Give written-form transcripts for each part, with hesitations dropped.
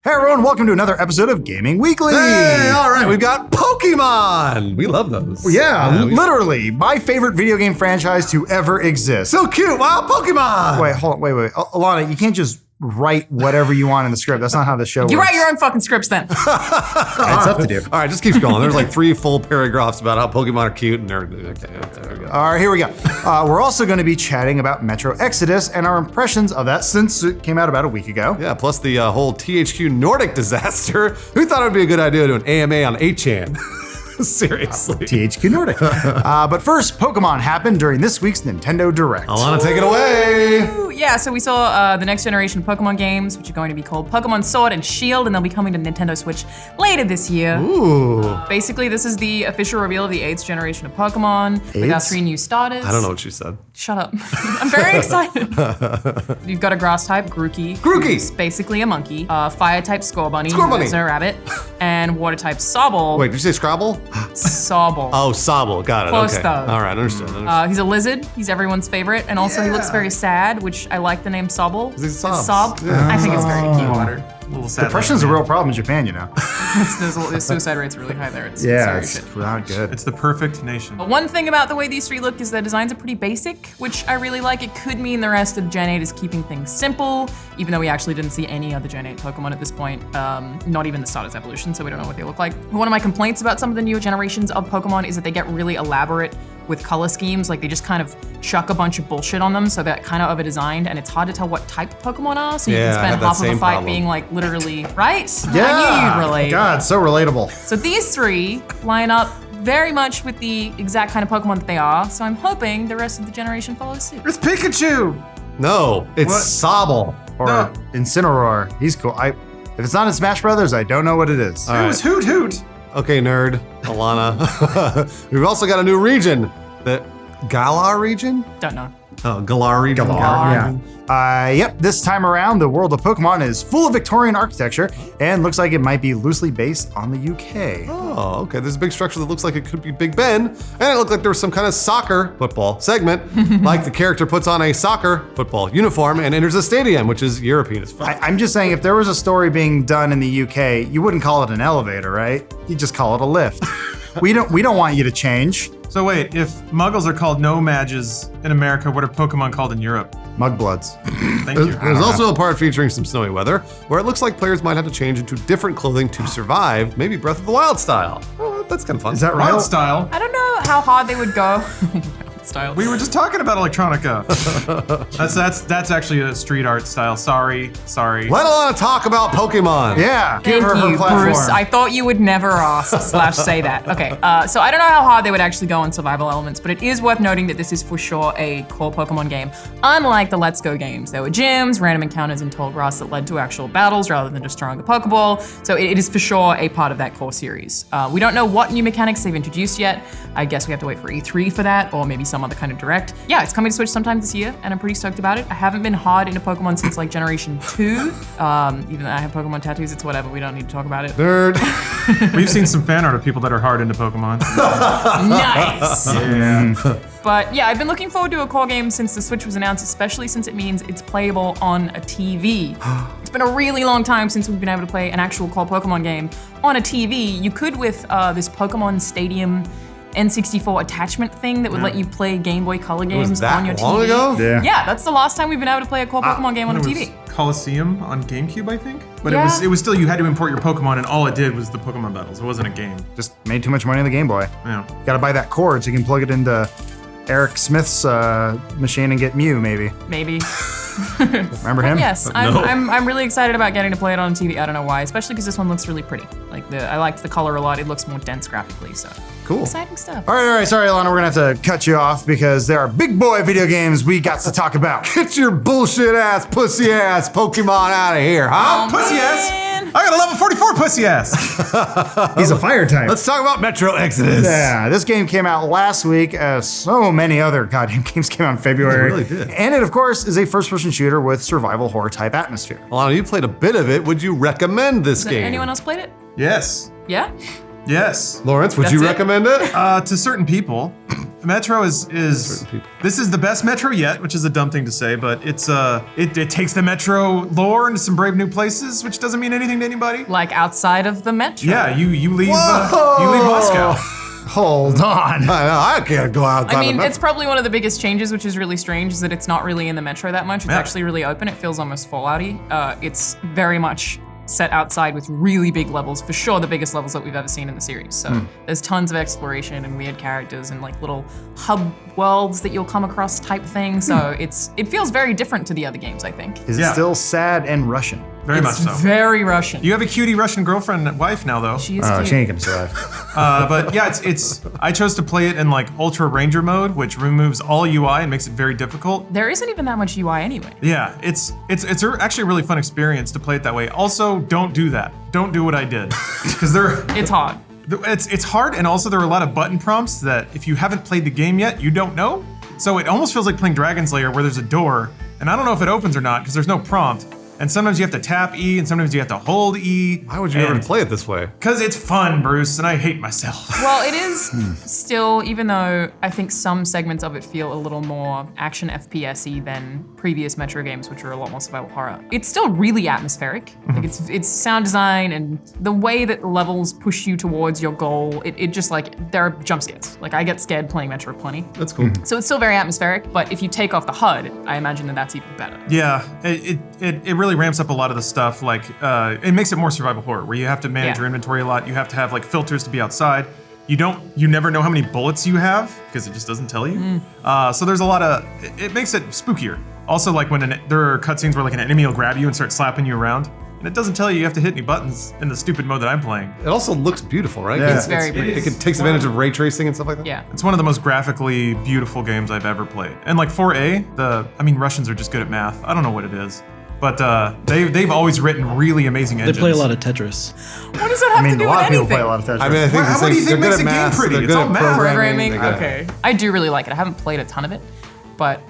Hey everyone, welcome to another episode of Gaming Weekly. Hey, all right, we've got Pokémon. We love those. Yeah, literally my favorite video game franchise to ever exist. So cute. Wow, Pokémon. Wait, hold on, wait. Alana, you can't just write whatever you want in the script. That's not how the show works. You write your own fucking scripts then. It's tough to do. All right, just keep going. There's like 3 full paragraphs about how Pokemon are cute and everything. Okay, there we go. All right, here we go. We're also going to be chatting about Metro Exodus and our impressions of that since it came out about a week ago. Yeah, plus the whole THQ Nordic disaster. Who thought it would be a good idea to do an AMA on 8chan? Seriously. THQ Nordic. But first, Pokemon happened during this week's Nintendo Direct. Alana, take it away. Yeah, so we saw the next generation Pokemon games, which are going to be called Pokemon Sword and Shield, and they'll be coming to Nintendo Switch later this year. Ooh. Basically, this is the official reveal of the 8th generation of Pokemon. We got 3 new starters. I don't know what you said. Shut up. I'm very excited. You've got a grass type, Grookey. Grookey. Who's basically a monkey. Fire type, Scorbunny. Scorbunny. Who's a rabbit. And water type, Sobble. Wait, did you say Scrabble? Sobble. Oh, Sobble. Got it. Close okay. though. All right, understood. He's a lizard. He's everyone's favorite, and also he looks very sad, which I like the name Sobble. Is he sobs? Sob. Yeah. I think it's very cute. Water. A little sad. Depression's a real problem in Japan, you know. The suicide rate's really high there. It's Yeah, serious it's shit. not good. It's the perfect nation. But one thing about the way these 3 look is their designs are pretty basic, which I really like. It could mean the rest of Gen 8 is keeping things simple, even though we actually didn't see any other Gen 8 Pokemon at this point, not even the starters evolution, so we don't know what they look like. One of my complaints about some of the newer generations of Pokemon is that they get really elaborate with color schemes. Like they just kind of chuck a bunch of bullshit on them, so they're kind of over-designed, and it's hard to tell what type Pokemon are, so you Yeah, can I had spend that half of a same fight problem. being like literally, right? Yeah. I knew you'd relate. God, so relatable. So these 3 line up very much with the exact kind of Pokemon that they are, so I'm hoping the rest of the generation follows suit. It's Pikachu. No, it's What? Sobble. Or No. Incineroar. He's cool. If it's not in Smash Brothers, I don't know what it is. All It right. was Hoot Hoot. Okay, nerd, Alana. We've also got a new region, the Galar region? Don't know. Oh, Galar region. Yep, this time around, the world of Pokemon is full of Victorian architecture and looks like it might be loosely based on the UK. Oh, okay. There's a big structure that looks like it could be Big Ben, and it looked like there was some kind of soccer football segment, like the character puts on a soccer football uniform and enters a stadium, which is European as fuck. I'm just saying, if there was a story being done in the UK, you wouldn't call it an elevator, right? You just call it a lift. We don't want you to change. So wait, if Muggles are called No-Mages in America, what are Pokemon called in Europe? Mugbloods. Thank you. There's also a part featuring some snowy weather, where it looks like players might have to change into different clothing to survive, maybe Breath of the Wild style. Oh, that's kind of fun. Is that Wild right? style. I don't know how hard they would go. Style. We were just talking about electronica. that's actually a street art style. Sorry. Let Alana talk about Pokemon. Yeah, give Thank her her you, platform. Bruce. I thought you would never ask / say that. Okay, so I don't know how hard they would actually go on survival elements, but it is worth noting that this is for sure a core Pokemon game. Unlike the Let's Go games, there were gyms, random encounters in tall grass that led to actual battles rather than just throwing the Pokeball. So it is for sure a part of that core series. We don't know what new mechanics they've introduced yet. I guess we have to wait for E3 for that, or maybe some other kind of direct. Yeah, it's coming to Switch sometime this year, and I'm pretty stoked about it. I haven't been hard into Pokemon since like Generation 2. Even though I have Pokemon tattoos, it's whatever. We don't need to talk about it. Nerd. We've seen some fan art of people that are hard into Pokemon. Nice! Yeah. But yeah, I've been looking forward to a core game since the Switch was announced, especially since it means it's playable on a TV. It's been a really long time since we've been able to play an actual core Pokemon game on a TV. You could with this Pokemon Stadium N64 attachment thing that would let you play Game Boy Color games Was that on your long TV. ago? Yeah. Yeah, that's the last time we've been able to play a core Pokemon game on a It was TV. Coliseum on GameCube, I think. But Yeah. it was still, you had to import your Pokemon, and all it did was the Pokemon battles. It wasn't a game. Just made too much money on the Game Boy. Yeah. Gotta buy that cord so you can plug it into Eric Smith's machine and get Mew, maybe. Maybe. Remember him? Yes, I'm really excited about getting to play it on TV. I don't know why, especially because this one looks really pretty. I liked the color a lot. It looks more dense graphically, so Cool. exciting stuff. All right, sorry, Alana, we're gonna have to cut you off because there are big boy video games we got to talk about. Get your bullshit ass, pussy ass Pokemon out of here, huh? Pussy ass! Man. I got a level 44 pussy ass! He's a fire type. Let's talk about Metro Exodus. Yeah, this game came out last week, as so many other goddamn games came out in February. It really did. And it, of course, is a first-person shooter with survival horror type atmosphere. Alana, you played a bit of it. Would you recommend this Has game? anyone else played it? Yes. Yeah? Yes. Lawrence, would you That's it? recommend it? To certain people. Metro is people. this is the best Metro yet, which is a dumb thing to say, but it's it takes the Metro lore into some brave new places, which doesn't mean anything to anybody. Like outside of the metro. Yeah, you leave Moscow. Hold on. I can't go outside. I mean, of it's probably one of the biggest changes, which is really strange, is that it's not really in the metro that much. It's Yeah. actually really open. It feels almost Fallout-y. It's very much set outside with really big levels, for sure the biggest levels that we've ever seen in the series. So there's tons of exploration and weird characters and like little hub worlds that you'll come across type thing. So it feels very different to the other games, I think. Is it Yeah. still sad and Russian? Very much so. Very Russian. You have a cutie Russian girlfriend and wife now, though. She is Oh, cute. she ain't gonna survive. But yeah, it's. I chose to play it in like Ultra Ranger mode, which removes all UI and makes it very difficult. There isn't even that much UI anyway. Yeah, it's actually a really fun experience to play it that way. Also, don't do that. Don't do what I did, because It's hard. it's hard, and also there are a lot of button prompts that if you haven't played the game yet, you don't know. So it almost feels like playing Dragon's Lair, where there's a door, and I don't know if it opens or not because there's no prompt. And sometimes you have to tap E, and sometimes you have to hold E. Why would you ever play it this way? Because it's fun, Bruce, and I hate myself. Well, it is still, even though I think some segments of it feel a little more action FPS-y than previous Metro games, which are a lot more survival horror, it's still really atmospheric. Like it's sound design and the way that levels push you towards your goal, it just like, there are jump scares. Like I get scared playing Metro plenty. That's cool. So it's still very atmospheric, but if you take off the HUD, I imagine that that's even better. Yeah, it really ramps up a lot of the stuff. Like it makes it more survival horror, where you have to manage Yeah. your inventory a lot. You have to have like filters to be outside. You never know how many bullets you have because it just doesn't tell you. So there's a lot of, it makes it spookier. Also, like when there are cutscenes where like an enemy will grab you and start slapping you around, and it doesn't tell you have to hit any buttons in the stupid mode that I'm playing. It also looks beautiful, right? Yeah. It's very pretty. It takes advantage of ray tracing and stuff like that. Yeah. It's one of the most graphically beautiful games I've ever played. And like 4A, Russians are just good at math. I don't know what it is. But they've always written really amazing They engines. play a lot of Tetris. What does that have I mean, to do a lot with of people anything? play a lot of Tetris. I mean, I think What do you think they're makes good a at game math. pretty? They're It's good all at math. Programming, They're good at- okay. I do really like it. I haven't played a ton of it, but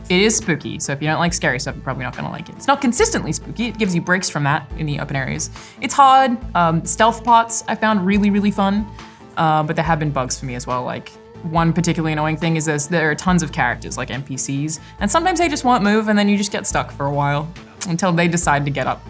it is spooky. So if you don't like scary stuff, you're probably not gonna like it. It's not consistently spooky. It gives you breaks from that in the open areas. It's hard. Stealth parts I found really, really fun, but there have been bugs for me as well. Like one particularly annoying thing is there are tons of characters, like NPCs, and sometimes they just won't move, and then you just get stuck for a while until they decide to get up.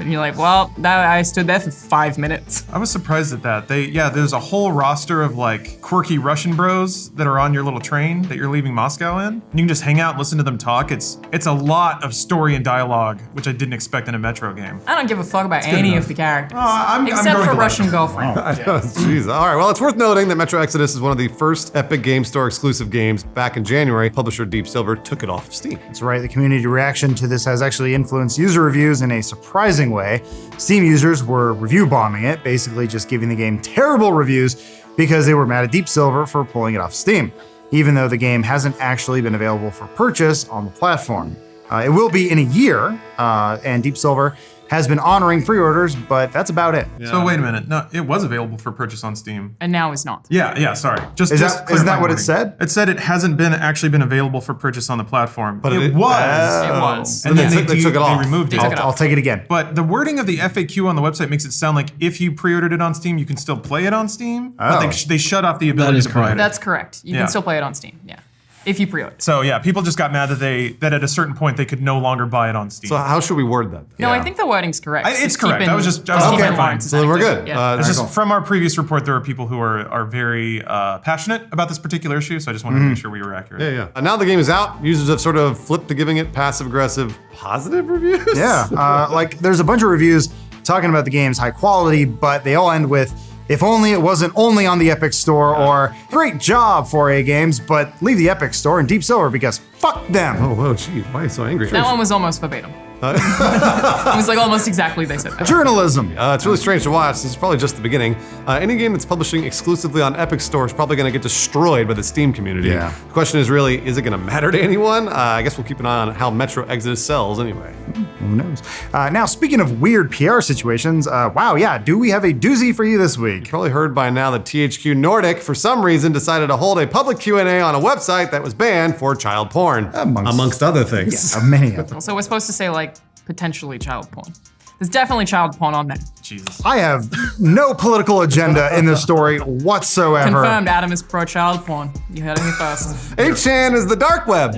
And you're like, well, I stood there for 5 minutes. I was surprised at that. There's a whole roster of like quirky Russian bros that are on your little train that you're leaving Moscow in. And you can just hang out and listen to them talk. It's a lot of story and dialogue, which I didn't expect in a Metro game. I don't give a fuck about any enough. of the characters, I'm except going for to like Russian them. girlfriend. Jeez. All right. Well, it's worth noting that Metro Exodus is one of the first Epic Game Store exclusive games. Back in January, publisher Deep Silver took it off of Steam. That's right, the community reaction to this has actually influenced user reviews in a surprising way. Steam users were review bombing it, basically just giving the game terrible reviews because they were mad at Deep Silver for pulling it off Steam, even though the game hasn't actually been available for purchase on the platform. It will be in a year, and Deep Silver has been honoring pre-orders, but that's about it. So wait a minute. No, it was available for purchase on Steam. And now is not. Yeah, sorry. Just Isn't that clarifying what it wording. said? It said it hasn't actually been available for purchase on the platform. But it was. It was. And they took it off. They removed it. took it off. I'll take it again. But the wording of the FAQ on the website makes it sound like if you pre-ordered it on Steam, you can still play it on Steam. But Oh. they shut off the ability is to provide correct. it. That's correct. You Yeah. can still play it on Steam, yeah. If you pre-order. So yeah, people just got mad that at a certain point they could no longer buy it on Steam. So how should we word that? No, I think the wording's correct. It's Just correct. keep in- I was just keep okay, in fine. mind, So then we're good. Yeah. It's just Cool. from our previous report, there are people who are very passionate about this particular issue. So I just wanted to make sure we were accurate. Yeah. Now the game is out. Users have sort of flipped to giving it passive-aggressive positive reviews. Yeah, like there's a bunch of reviews talking about the game's high quality, but they all end with, if only it wasn't only on the Epic Store, or great job 4A Games, but leave the Epic Store and Deep Silver because fuck them. Oh, whoa, gee, why are you so angry? That one was almost verbatim. It was like almost exactly they said that. Journalism. It's really strange to watch. This is probably just the beginning. Any game that's publishing exclusively on Epic Store is probably going to get destroyed by the Steam community. Yeah. The question is really, is it going to matter to anyone? I guess we'll keep an eye on how Metro Exodus sells anyway. Who knows? Now, speaking of weird PR situations, do we have a doozy for you this week? You've probably heard by now that THQ Nordic, for some reason, decided to hold a public Q&A on a website that was banned for child porn, amongst other things. Many of them. So we're supposed to say like potentially child porn. There's definitely child porn on there. Jesus. I have no political agenda in this story whatsoever. Confirmed, Adam is pro-child porn. You heard it here first. 8chan is the dark web.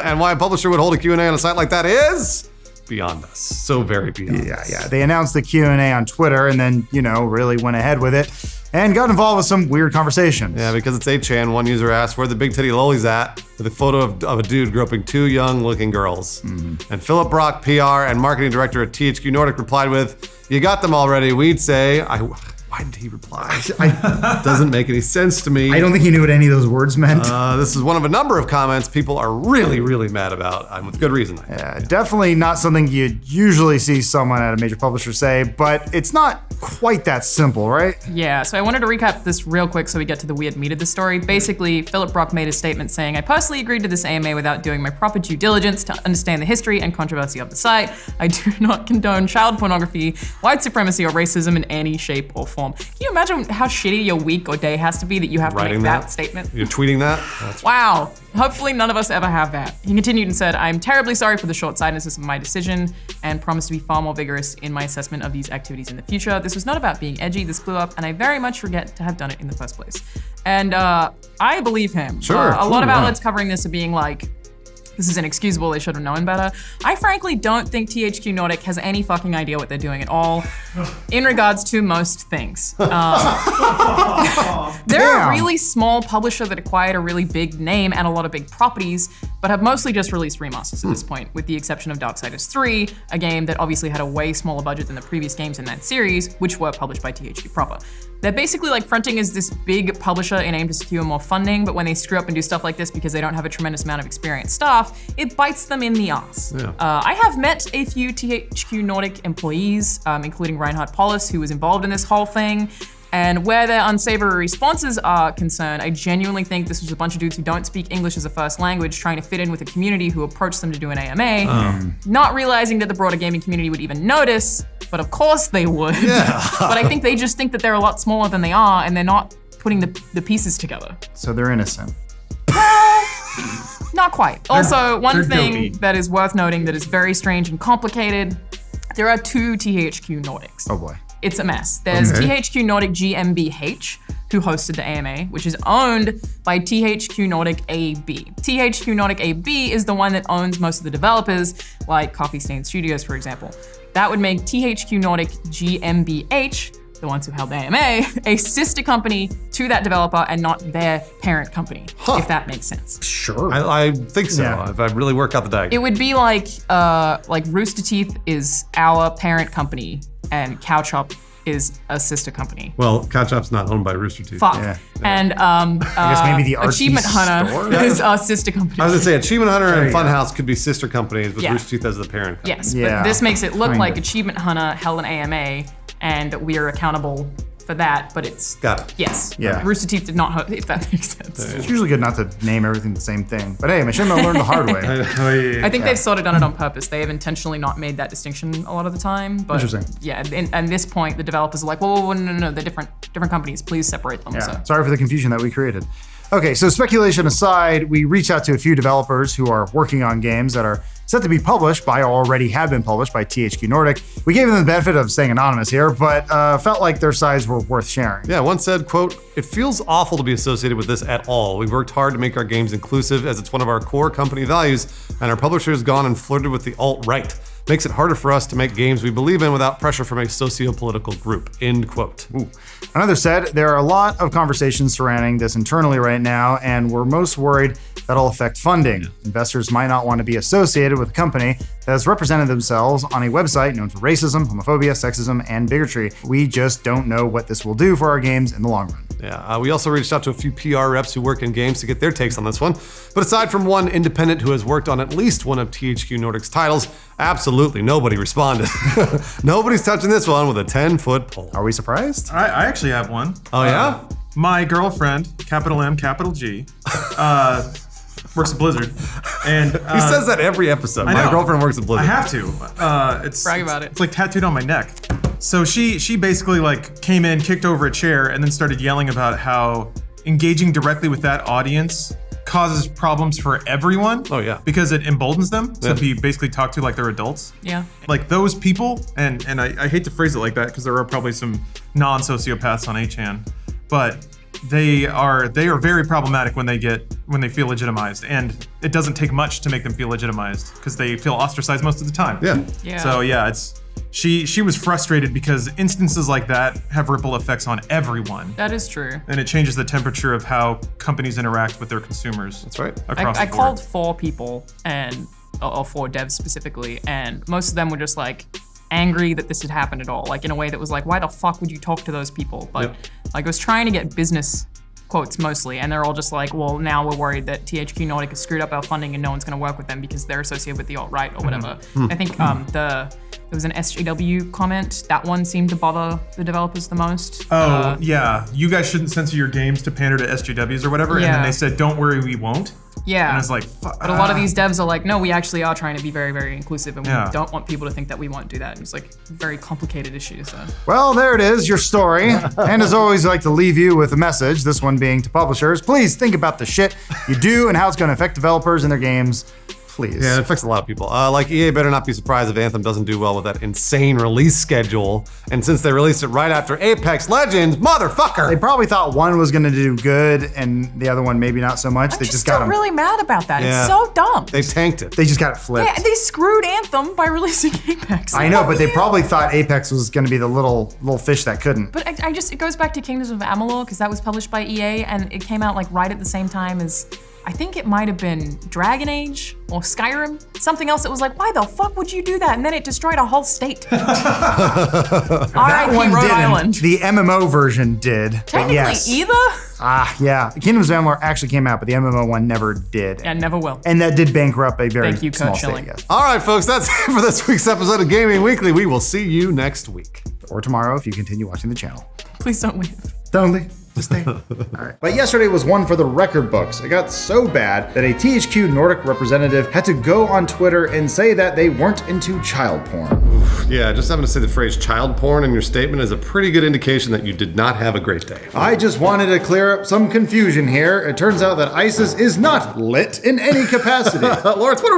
And why a publisher would hold a Q&A on a site like that is beyond us. So very beyond us. Yeah. They announced the Q&A on Twitter and then, really went ahead with it and got involved with some weird conversations. Yeah, because it's 8chan, one user asked where the big titty lolly's at with a photo of a dude groping two young-looking girls. Mm-hmm. And Philip Brock, PR and marketing director at THQ Nordic, replied with, "You got them already." We'd say, why did he reply? Doesn't make any sense to me. I don't think he knew what any of those words meant. This is one of a number of comments people are really, really mad about, and with good reason. Yeah, definitely not something you'd usually see someone at a major publisher say, but it's not quite that simple, right? Yeah, so I wanted to recap this real quick so we get to the weird meat of the story. Basically, Philip Brock made a statement saying, "I personally agreed to this AMA without doing my proper due diligence to understand the history and controversy of the site. I do not condone child pornography, white supremacy, or racism in any shape or form." Can you imagine how shitty your week or day has to be that you have to make that statement? You're tweeting that? Wow. Hopefully none of us ever have that. He continued and said, "I'm terribly sorry for the short-sightedness of my decision and promise to be far more vigorous in my assessment of these activities in the future. This was not about being edgy, this blew up, and I very much regret to have done it in the first place." And I believe him. Sure. A lot of outlets covering this are being like, this is inexcusable, they should have known better. I frankly don't think THQ Nordic has any fucking idea what they're doing at all in regards to most things. They're a really small publisher that acquired a really big name and a lot of big properties, but have mostly just released remasters at this point, with the exception of Darksiders 3, a game that obviously had a way smaller budget than the previous games in that series, which were published by THQ proper. They're basically like fronting as this big publisher in aim to secure more funding, but when they screw up and do stuff like this because they don't have a tremendous amount of experienced staff, it bites them in the ass. Yeah. I have met a few THQ Nordic employees, including Reinhard Paulus, who was involved in this whole thing. And where their unsavory responses are concerned, I genuinely think this was a bunch of dudes who don't speak English as a first language trying to fit in with a community who approached them to do an AMA, not realizing that the broader gaming community would even notice, but of course they would. Yeah. But I think they just think that they're a lot smaller than they are and they're not putting the pieces together. So they're innocent. Not quite. Also, one they're thing dopey. that is worth noting that is very strange and complicated, there are two THQ Nordics. Oh boy. It's a mess. There's THQ Nordic GmbH, who hosted the AMA, which is owned by THQ Nordic AB. THQ Nordic AB is the one that owns most of the developers, like Coffee Stain Studios, for example. That would make THQ Nordic GmbH, the ones who held the AMA, a sister company to that developer and not their parent company, if that makes sense. Sure. I think so, Yeah. if I really work out the diagram. It would be like Rooster Teeth is our parent company and Cow Chop is a sister company. Well, Cow Chop's not owned by Rooster Teeth. Fuck. Yeah. And I guess maybe the Archie Achievement Hunter store? is our sister company. I was gonna say Achievement Hunter and you go. Funhaus could be sister companies with Yeah. Rooster Teeth as the parent company. Yes, Yeah, but this makes it look kind like of. Achievement Hunter held an AMA and we are accountable for that, but it's, Got it. yes. Yeah. Rooster Teeth did not host, if that makes sense. It's usually good not to name everything the same thing. But hey, Machinima learned the hard way. I think they've sort of done it on purpose. They have intentionally not made that distinction a lot of the time. But Interesting. Yeah, and this point, the developers are like, whoa, no, they're different companies. Please separate them. Yeah. So. Sorry for the confusion that we created. Okay, so speculation aside, we reached out to a few developers who are working on games that are set to be published by or already have been published by THQ Nordic. We gave them the benefit of staying anonymous here, but felt like their sides were worth sharing. Yeah, one said, quote, "It feels awful to be associated with this at all. We've worked hard to make our games inclusive as it's one of our core company values, and our publisher has gone and flirted with the alt-right. Makes it harder for us to make games we believe in without pressure from a socio-political group," end quote. Ooh. Another said, there are a lot of conversations surrounding this internally right now, and we're most worried that'll affect funding. Investors might not want to be associated with a company that has represented themselves on a website known for racism, homophobia, sexism, and bigotry. We just don't know what this will do for our games in the long run. Yeah, we also reached out to a few PR reps who work in games to get their takes on this one. But aside from one independent who has worked on at least one of THQ Nordic's titles, absolutely nobody responded. Nobody's touching this one with a 10-foot pole. Are we surprised? I actually have one. Oh, yeah? My girlfriend, capital M, capital G, works at Blizzard. And He says that every episode. I My know. girlfriend works at Blizzard. I have to. Brag about it. It's like tattooed on my neck. So she basically like came in, kicked over a chair, and then started yelling about how engaging directly with that audience causes problems for everyone. Oh, yeah. Because it emboldens them to Yeah. be basically talked to like they're adults. Yeah. Like those people, and I hate to phrase it like that because there are probably some non-sociopaths on 8chan, but they are very problematic when they feel legitimized, and it doesn't take much to make them feel legitimized because they feel ostracized most of the time. Yeah. Yeah. So yeah, she was frustrated because instances like that have ripple effects on everyone. That is true. And it changes the temperature of how companies interact with their consumers. That's right. Across I the board. called 4 people or 4 devs specifically, and most of them were just like angry that this had happened at all. Like in a way that was like, why the fuck would you talk to those people? But Yep. like I was trying to get business quotes mostly, and they're all just like, well, now we're worried that THQ Nordic has screwed up our funding and no one's going to work with them because they're associated with the alt-right or whatever. I think there was an SJW comment. That one seemed to bother the developers the most. Oh, yeah. You guys shouldn't censor your games to pander to SJWs or whatever. And Yeah. then they said, don't worry, we won't. Yeah. And it's like, But a lot of these devs are like, no, we actually are trying to be very, very inclusive, and Yeah. we don't want people to think that we won't do that. And it's like a very complicated issue. So Well, there it is, your story. And as always, I like to leave you with a message, this one being to publishers. Please think about the shit you do and how it's going to affect developers and their games. Please. Yeah, it affects a lot of people. Like EA better not be surprised if Anthem doesn't do well with that insane release schedule. And since they released it right after Apex Legends, motherfucker! They probably thought one was going to do good and the other one maybe not so much. I'm They just just got still them. really mad about that. Yeah. It's so dumb. They tanked it. They just got it flipped. Yeah, they screwed Anthem by releasing Apex. I know, but they probably thought Apex was going to be the little fish that couldn't. But I just, it goes back to Kingdoms of Amalur, because that was published by EA, and it came out like right at the same time as, I think it might have been Dragon Age or Skyrim, something else that was like, why the fuck would you do that? And then it destroyed a whole state. That R.I.P. one Rhode didn't. Island. The MMO version did. but Technically, yes. either? Yeah. Kingdoms of Amalur actually came out, but the MMO one never did. Yeah, never will. And that did bankrupt a very Thank you, small Kurt state, Schilling. yes. All right, folks, that's it for this week's episode of Gaming Weekly. We will see you next week. Or tomorrow if you continue watching the channel. Please don't leave. Don't leave. Just stay. All right. But yesterday was one for the record books. It got so bad that a THQ Nordic representative had to go on Twitter and say that they weren't into child porn. Yeah, just having to say the phrase child porn in your statement is a pretty good indication that you did not have a great day. I just wanted to clear up some confusion here. It turns out that ISIS is not lit in any capacity. Lawrence, what are we